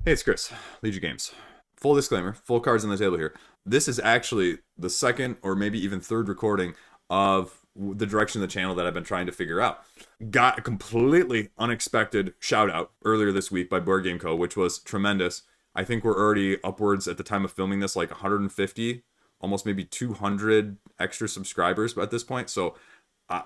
Hey, it's Chris, Liege Games. Full disclaimer, full cards on the table here. This is actually the second or maybe even third recording of the direction of the channel that I've been trying to figure out. Got a completely unexpected shout out earlier this week by Boardgameco, which was tremendous. I think we're already upwards at the time of filming this, like 150, almost maybe 200 extra subscribers at this point. So uh,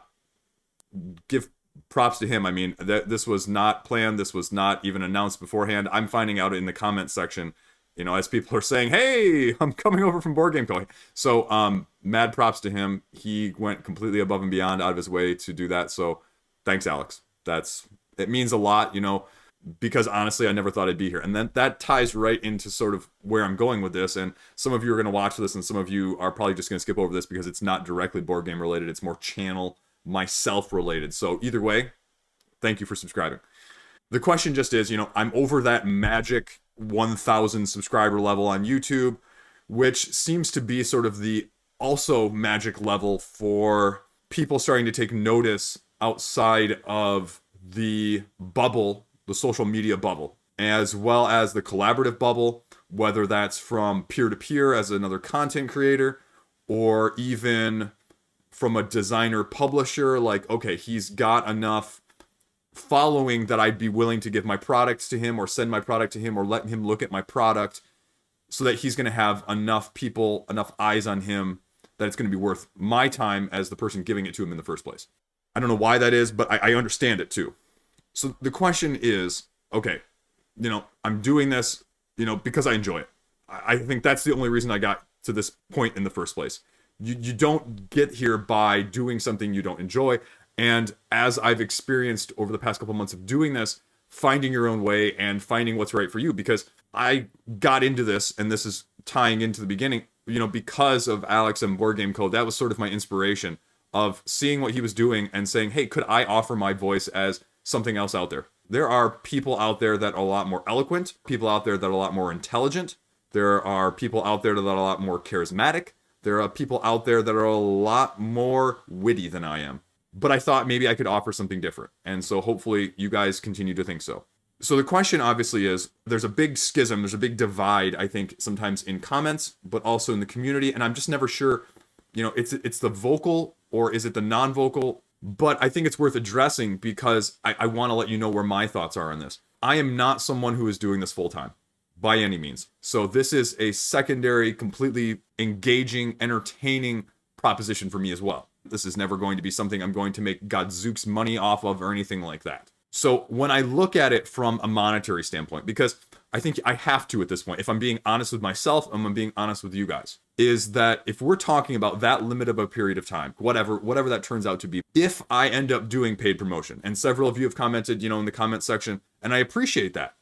give props to him. I mean, this was not planned. This was not even announced beforehand. I'm finding out in the comments section, as people are saying, "Hey, I'm coming over from Boardgameco." So, mad props to him. He went completely above and beyond out of his way to do that. So, thanks, Alex. It means a lot, because honestly, I never thought I'd be here. And then that ties right into sort of where I'm going with this. And some of you are going to watch this, and some of you are probably just going to skip over this because it's not directly board game related. It's more channel myself related. So either way, thank you for subscribing. The question just is, I'm over that magic 1,000 subscriber level on YouTube, which seems to be sort of the also magic level for people starting to take notice outside of the bubble, the social media bubble, as well as the collaborative bubble, whether that's from peer to peer as another content creator, or even from a designer publisher. Like, okay, he's got enough following that I'd be willing to give my products to him or send my product to him or let him look at my product, so that he's going to have enough people, enough eyes on him, that it's going to be worth my time as the person giving it to him in the first place. I don't know why that is, but I understand it too. So the question is, okay, I'm doing this, because I enjoy it. I think that's the only reason I got to this point in the first place. You don't get here by doing something you don't enjoy. And as I've experienced over the past couple months of doing this, finding your own way and finding what's right for you, because I got into this, and this is tying into the beginning, because of Alex and Boardgameco. That was sort of my inspiration of seeing what he was doing and saying, hey, could I offer my voice as something else out there? There are people out there that are a lot more eloquent, people out there that are a lot more intelligent. There are people out there that are a lot more charismatic. There are people out there that are a lot more witty than I am. But I thought maybe I could offer something different. And so hopefully you guys continue to think so. So the question obviously is, there's a big schism, there's a big divide, I think, sometimes in comments, but also in the community. And I'm just never sure, it's the vocal or is it the non-vocal? But I think it's worth addressing because I want to let you know where my thoughts are on this. I am not someone who is doing this full time by any means. So this is a secondary, completely engaging, entertaining proposition for me as well. This is never going to be something I'm going to make Godzook's money off of or anything like that. So when I look at it from a monetary standpoint, because I think I have to at this point, if I'm being honest with myself and I'm being honest with you guys, is that if we're talking about that limit of a period of time, whatever that turns out to be, if I end up doing paid promotion, and several of you have commented, in the comment section, and I appreciate that.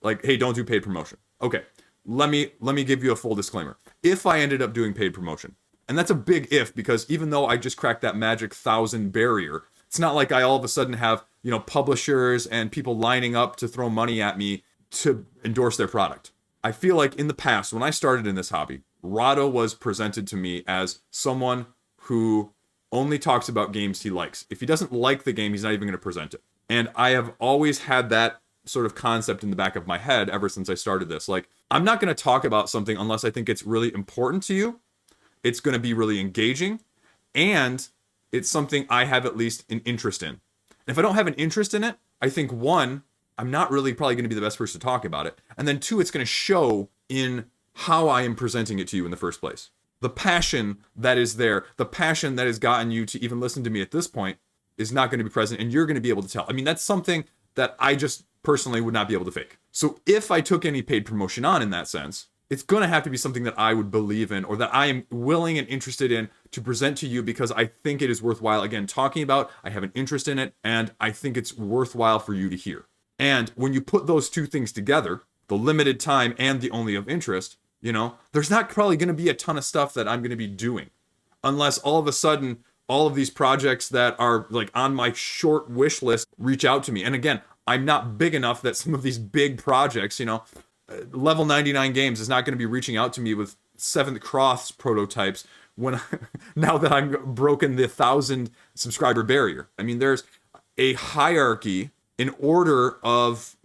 Like, hey, don't do paid promotion. Okay, let me give you a full disclaimer. If I ended up doing paid promotion, and that's a big if, because even though I just cracked that magic 1,000 barrier, it's not like I all of a sudden have, publishers and people lining up to throw money at me to endorse their product. I feel like in the past, when I started in this hobby, Rahdo was presented to me as someone who only talks about games he likes. If he doesn't like the game, he's not even going to present it. And I have always had that sort of concept in the back of my head ever since I started this. Like, I'm not going to talk about something unless I think it's really important to you. It's going to be really engaging, and it's something I have at least an interest in. If I don't have an interest in it, I think, one, I'm not really probably going to be the best person to talk about it. And then two, it's going to show in how I am presenting it to you in the first place. The passion that is there, the passion that has gotten you to even listen to me at this point is not going to be present, and you're going to be able to tell. I mean, that's something that I just personally would not be able to fake. So if I took any paid promotion on in that sense, it's going to have to be something that I would believe in, or that I am willing and interested in to present to you, because I think it is worthwhile, again, talking about. I have an interest in it, and I think it's worthwhile for you to hear. And when you put those two things together, the limited time and the only of interest, there's not probably going to be a ton of stuff that I'm going to be doing, unless all of a sudden all of these projects that are like on my short wish list reach out to me. And again, I'm not big enough that some of these big projects, Level 99 Games is not going to be reaching out to me with 7th Cross prototypes now that I'm broken the 1,000 subscriber barrier. I mean, there's a hierarchy in order of,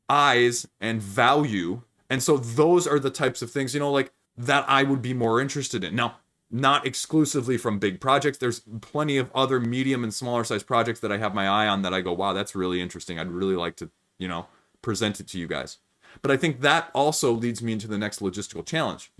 eyes and value. And so those are the types of things, like that I would be more interested in. Now, not exclusively from big projects. There's plenty of other medium and smaller size projects that I have my eye on that I go, wow, that's really interesting. I'd really like to, present it to you guys. But I think that also leads me into the next logistical challenge.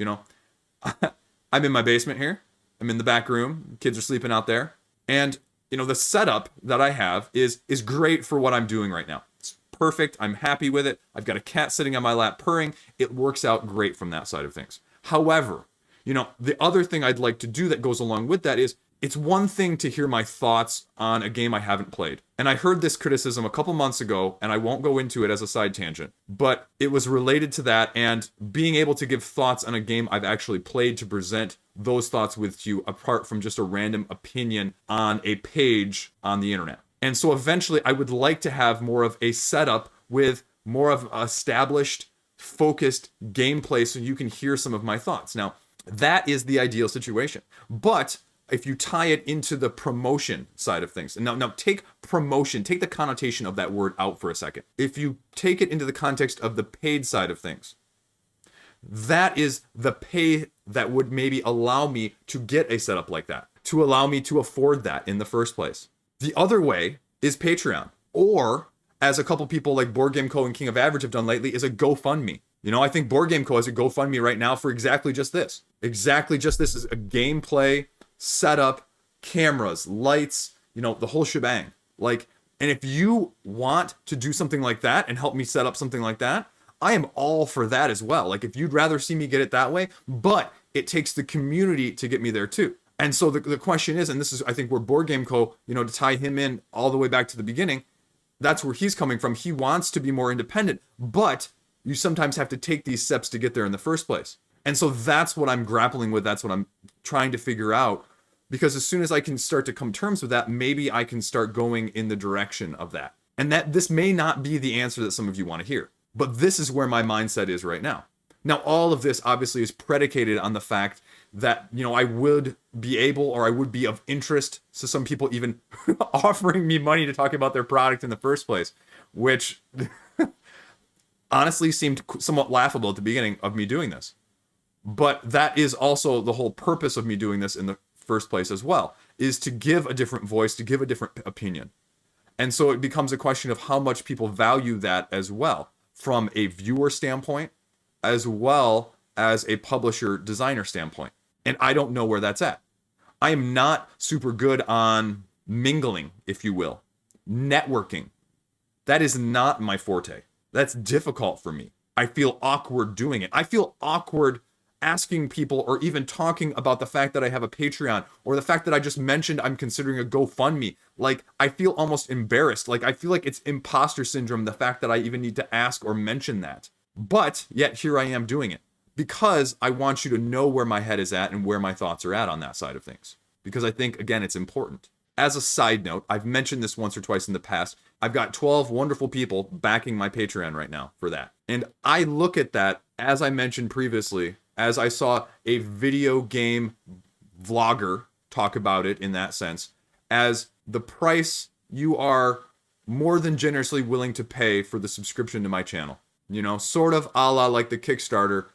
I'm in my basement here. I'm in the back room. Kids are sleeping out there. And, the setup that I have is great for what I'm doing right now. It's perfect. I'm happy with it. I've got a cat sitting on my lap purring. It works out great from that side of things. However, the other thing I'd like to do that goes along with that is it's one thing to hear my thoughts on a game I haven't played. And I heard this criticism a couple months ago, and I won't go into it as a side tangent, but it was related to that and being able to give thoughts on a game I've actually played to present those thoughts with you apart from just a random opinion on a page on the internet. And so eventually I would like to have more of a setup with more of established, focused gameplay so you can hear some of my thoughts. Now, that is the ideal situation. But if you tie it into the promotion side of things, and now take promotion, take the connotation of that word out for a second. If you take it into the context of the paid side of things, that is the pay that would maybe allow me to get a setup like that, to allow me to afford that in the first place. The other way is Patreon, or as a couple people like Boardgameco and King of Average have done lately, is a GoFundMe. I think Boardgameco has a GoFundMe right now for exactly just this. Exactly just this is a gameplay, setup, cameras, lights, the whole shebang. And if you want to do something like that and help me set up something like that, I am all for that as well. If you'd rather see me get it that way, but it takes the community to get me there too. And so the question is, and this is, I think, where Boardgameco, to tie him in all the way back to the beginning, that's where he's coming from. He wants to be more independent, but you sometimes have to take these steps to get there in the first place. And so that's what I'm grappling with. That's what I'm trying to figure out. Because as soon as I can start to come to terms with that, maybe I can start going in the direction of that. And that this may not be the answer that some of you want to hear. But this is where my mindset is right now. Now, all of this obviously is predicated on the fact that, I would be able, or I would be of interest to some people even offering me money to talk about their product in the first place, which honestly seemed somewhat laughable at the beginning of me doing this. But that is also the whole purpose of me doing this in the first place as well, is to give a different voice, to give a different opinion. And so it becomes a question of how much people value that as well, from a viewer standpoint, as well as a publisher designer standpoint. And I don't know where that's at. I am not super good on mingling, if you will, networking. That is not my forte. That's difficult for me. I feel awkward doing it. I feel awkward asking people or even talking about the fact that I have a Patreon or the fact that I just mentioned I'm considering a GoFundMe. I feel almost embarrassed. I feel like it's imposter syndrome, the fact that I even need to ask or mention that. But yet here I am doing it because I want you to know where my head is at and where my thoughts are at on that side of things. Because I think, again, it's important. As a side note, I've mentioned this once or twice in the past. I've got 12 wonderful people backing my Patreon right now for that. And I look at that, as I mentioned previously, as I saw a video game vlogger talk about it in that sense, as the price you are more than generously willing to pay for the subscription to my channel. Sort of a la like the Kickstarter,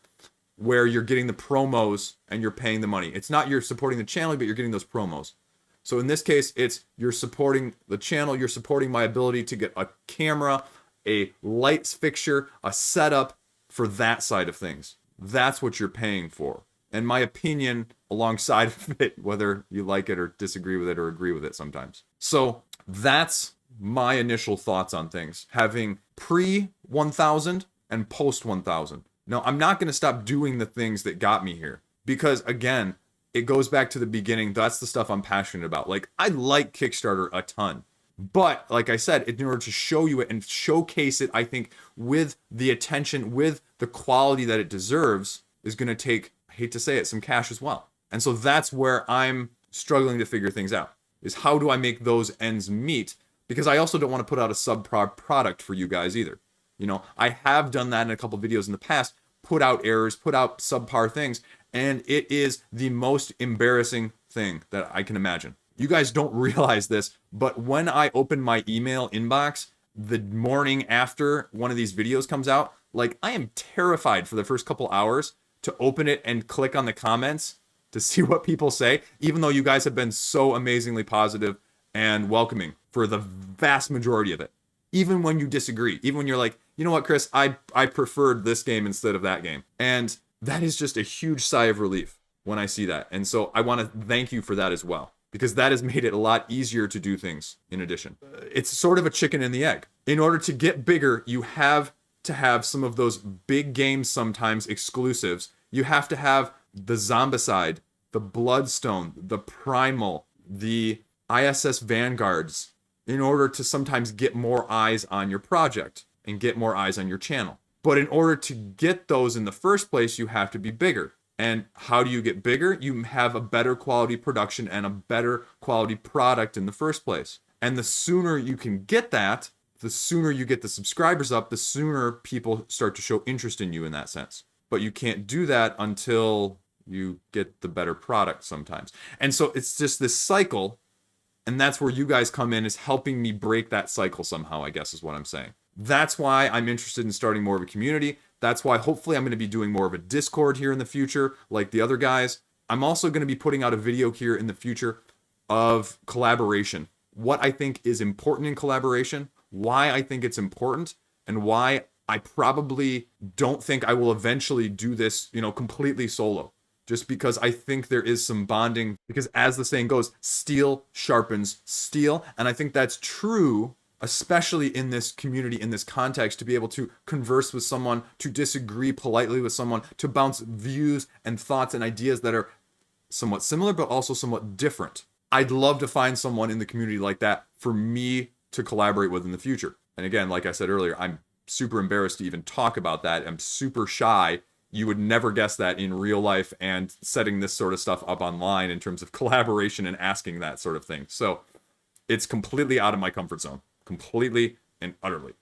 where you're getting the promos and you're paying the money. It's not you're supporting the channel, but you're getting those promos. So in this case, it's you're supporting the channel, you're supporting my ability to get a camera, a lights fixture, a setup for that side of things. That's what you're paying for. And my opinion alongside of it, whether you like it or disagree with it or agree with it sometimes. So that's my initial thoughts on things, having pre-1000 and post-1000. Now, I'm not going to stop doing the things that got me here because, again, it goes back to the beginning. That's the stuff I'm passionate about. I like Kickstarter a ton. But like I said, in order to show you it and showcase it, I think with the attention, with the quality that it deserves, is going to take, I hate to say it, some cash as well. And so that's where I'm struggling to figure things out, is how do I make those ends meet? Because I also don't want to put out a subpar product for you guys either. I have done that in a couple videos in the past, put out errors, put out subpar things, and it is the most embarrassing thing that I can imagine. You guys don't realize this, but when I open my email inbox the morning after one of these videos comes out, like I am terrified for the first couple hours to open it and click on the comments to see what people say, even though you guys have been so amazingly positive and welcoming for the vast majority of it. Even when you disagree, even when you're like, you know what, Chris, I preferred this game instead of that game. And that is just a huge sigh of relief when I see that. And so I want to thank you for that as well, because that has made it a lot easier to do things in addition. It's sort of a chicken and the egg. In order to get bigger, you have to have some of those big games, sometimes exclusives. You have to have the Zombicide, the Bloodstone, the Primal, the ISS Vanguards, in order to sometimes get more eyes on your project and get more eyes on your channel. But in order to get those in the first place, you have to be bigger. And how do you get bigger? You have a better quality production and a better quality product in the first place. And the sooner you can get that, the sooner you get the subscribers up, the sooner people start to show interest in you in that sense. But you can't do that until you get the better product sometimes. And so it's just this cycle. And that's where you guys come in, is helping me break that cycle somehow, I guess is what I'm saying. That's why I'm interested in starting more of a community. That's why hopefully I'm going to be doing more of a Discord here in the future, like the other guys. I'm also going to be putting out a video here in the future of collaboration. What I think is important in collaboration, why I think it's important, and why I probably don't think I will eventually do this, completely solo. Just because I think there is some bonding, because as the saying goes, steel sharpens steel. And I think that's true, especially in this community, in this context, to be able to converse with someone, to disagree politely with someone, to bounce views and thoughts and ideas that are somewhat similar, but also somewhat different. I'd love to find someone in the community like that for me to collaborate with in the future. And again, like I said earlier, I'm super embarrassed to even talk about that. I'm super shy. You would never guess that in real life, and setting this sort of stuff up online in terms of collaboration and asking that sort of thing. So it's completely out of my comfort zone, completely and utterly.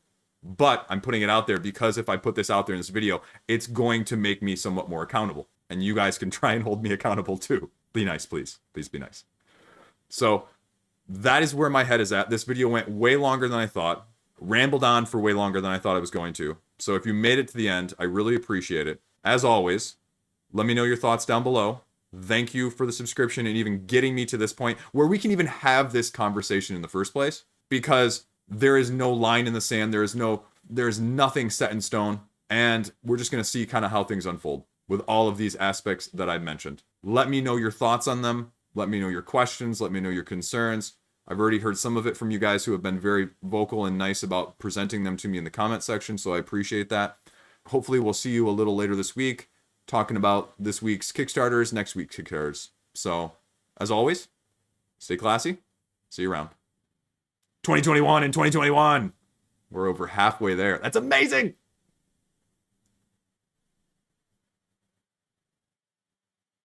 But I'm putting it out there because if I put this out there in this video, it's going to make me somewhat more accountable. And you guys can try and hold me accountable too. Be nice, please. Please be nice. So that is where my head is at. This video went way longer than I thought. Rambled on for way longer than I thought I was going to. So if you made it to the end, I really appreciate it. As always, let me know your thoughts down below. Thank you for the subscription and even getting me to this point where we can even have this conversation in the first place, because there is no line in the sand. There is nothing set in stone. And we're just going to see kind of how things unfold with all of these aspects that I've mentioned. Let me know your thoughts on them. Let me know your questions. Let me know your concerns. I've already heard some of it from you guys who have been very vocal and nice about presenting them to me in the comment section, so I appreciate that. Hopefully we'll see you a little later this week talking about this week's Kickstarters, next week's Kickstarters. So, as always, stay classy. See you around. 2021 and 2021. We're over halfway there. That's amazing!